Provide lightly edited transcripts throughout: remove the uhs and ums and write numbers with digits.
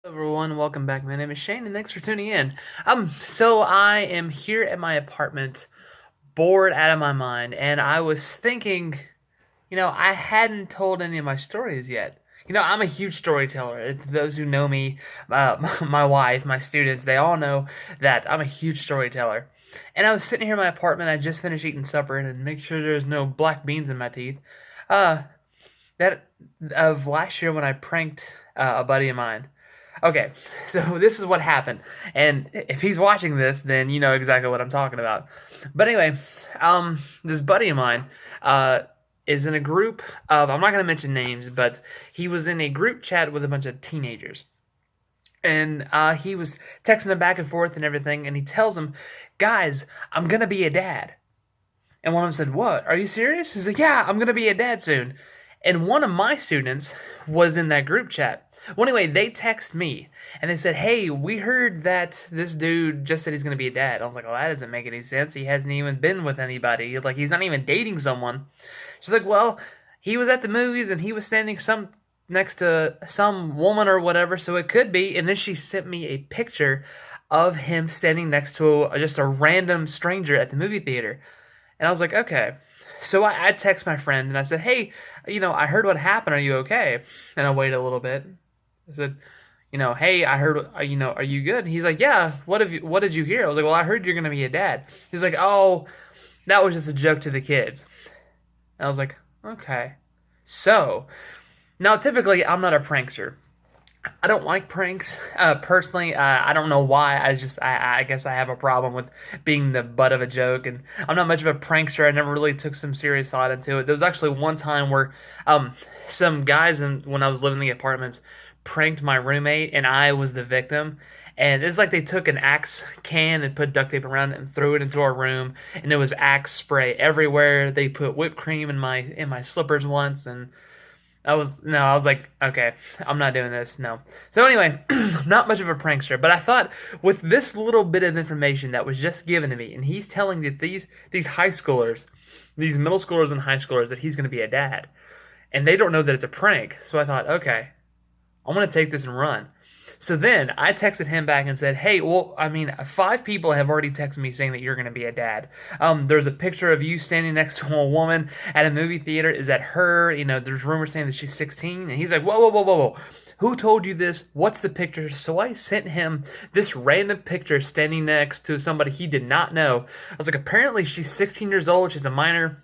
Everyone, welcome back. My name is Shane, and thanks for tuning in. So I am here at my apartment, bored out of my mind, and I was thinking, I hadn't told any of my stories yet. I'm a huge storyteller. Those who know me, my wife, my students, they all know that I'm a huge storyteller. And I was sitting here in my apartment. I just finished eating supper, and make sure there's no black beans in my teeth. Uh, that of last year when I pranked a buddy of mine. Okay, so this is what happened, and if he's watching this, then you know exactly what I'm talking about. But anyway, this buddy of mine, is in a group of, I'm not going to mention names, but he was in a group chat with a bunch of teenagers, and he was texting them back and forth and everything, and he tells them, "Guys, I'm gonna be a dad." And one of them said, "What? Are you serious?" He's like, "Yeah, I'm gonna be a dad soon." And one of my students was in that group chat. Well, anyway, they text me and they said, "Hey, we heard that this dude just said he's gonna be a dad." I was like, "Well, that doesn't make any sense. He hasn't even been with anybody. He's like, he's not even dating someone." She's like, "Well, he was at the movies and he was standing next to some woman or whatever, so it could be." And then she sent me a picture of him standing next to just a random stranger at the movie theater. And I was like, okay. So I text my friend and I said, "Hey, I heard what happened. Are you okay?" And I waited a little bit. I said, "Hey, I heard, are you good?" And he's like, "Yeah, what did you hear?" I was like, "Well, I heard you're going to be a dad." He's like, "Oh, that was just a joke to the kids." And I was like, okay. So, now typically I'm not a prankster. I don't like pranks. Personally, I don't know why. I guess I have a problem with being the butt of a joke, and I'm not much of a prankster. I never really took some serious thought into it. There was actually one time where, some guys, when I was living in the apartments, pranked my roommate, and I was the victim. And it's like they took an Axe can and put duct tape around it and threw it into our room, and it was Axe spray everywhere. They put whipped cream in my slippers once, and I was like, okay, I'm not doing this, no. So anyway, not much of a prankster, but I thought with this little bit of information that was just given to me, and he's telling that these high schoolers, these middle schoolers and high schoolers, that he's going to be a dad, and they don't know that it's a prank. So I thought, okay, I'm going to take this and run. So then I texted him back and said, "Hey, well, I mean, 5 people have already texted me saying that you're going to be a dad. There's a picture of you standing next to a woman at a movie theater. Is that her? There's rumors saying that she's 16." And he's like, "Whoa, whoa, whoa, whoa, whoa. Who told you this? What's the picture?" So I sent him this random picture standing next to somebody he did not know. I was like, apparently she's 16 years old. She's a minor.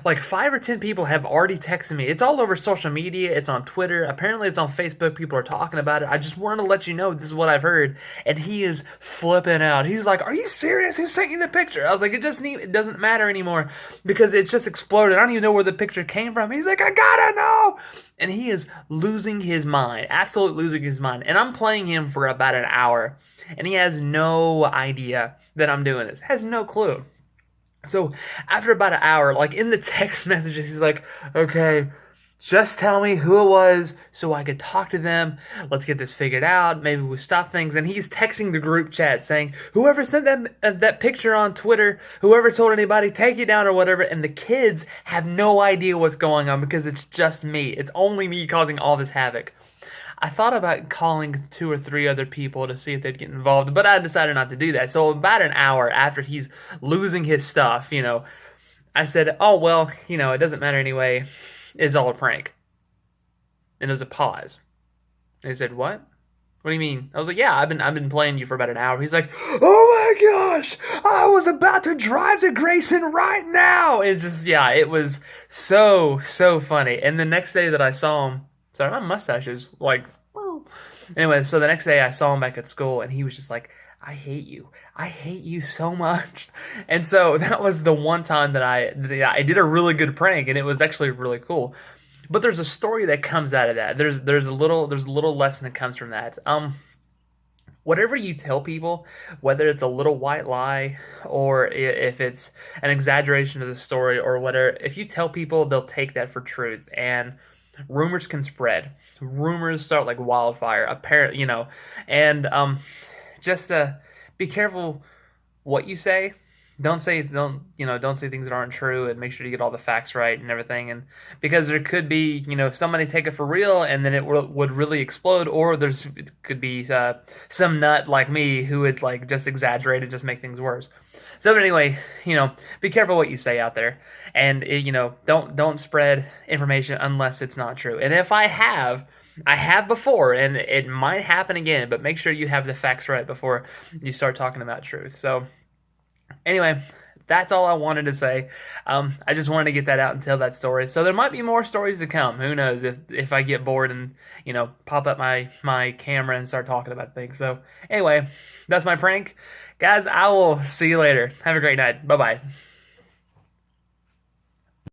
Like 5 or 10 people have already texted me. It's all over social media. It's on Twitter. Apparently, it's on Facebook. People are talking about it. I just wanted to let you know this is what I've heard. And he is flipping out. He's like, "Are you serious? Who sent you the picture?" I was like, it doesn't matter anymore because it's just exploded. I don't even know where the picture came from. He's like, "I gotta know." And he is losing his mind, absolutely losing his mind. And I'm playing him for about an hour. And he has no idea that I'm doing this. Has no clue. So after about an hour, like in the text messages, he's like, "Okay, just tell me who it was so I could talk to them. Let's get this figured out. Maybe we stop things." And he's texting the group chat saying, "Whoever sent that picture on Twitter, whoever told anybody, take it down," or whatever. And the kids have no idea what's going on because it's just me. It's only me causing all this havoc. I thought about calling 2 or 3 other people to see if they'd get involved, but I decided not to do that. So about an hour after he's losing his stuff, I said, "Oh, well, it doesn't matter anyway. It's all a prank." And there was a pause. And he said, "What? What do you mean?" I was like, "Yeah, I've been playing you for about an hour." He's like, "Oh my gosh, I was about to drive to Grayson right now." It's just, yeah, it was so funny. And the next day that I saw him, sorry, my mustache is like, well. Anyway, so the next day I saw him back at school, and he was just like, "I hate you. I hate you so much." And so that was the one time that I did a really good prank, and it was actually really cool. But there's a story that comes out of that. There's a little lesson that comes from that. Whatever you tell people, whether it's a little white lie or if it's an exaggeration of the story or whatever, if you tell people, they'll take that for truth. And rumors can spread. Rumors start like wildfire. And just be careful what you say. don't say things that aren't true, and make sure you get all the facts right and everything. And because there could be, somebody take it for real and then it would really explode, or it could be some nut like me who would like just exaggerate and just make things worse. So, but anyway, be careful what you say out there, and don't spread information unless it's not true. And if I have before, and it might happen again, but make sure you have the facts right before you start talking about truth. So, anyway, that's all I wanted to say. I just wanted to get that out and tell that story. So there might be more stories to come. Who knows if I get bored and pop up my camera and start talking about things. So anyway, that's my prank, guys. I will see you later. Have a great night. Bye bye.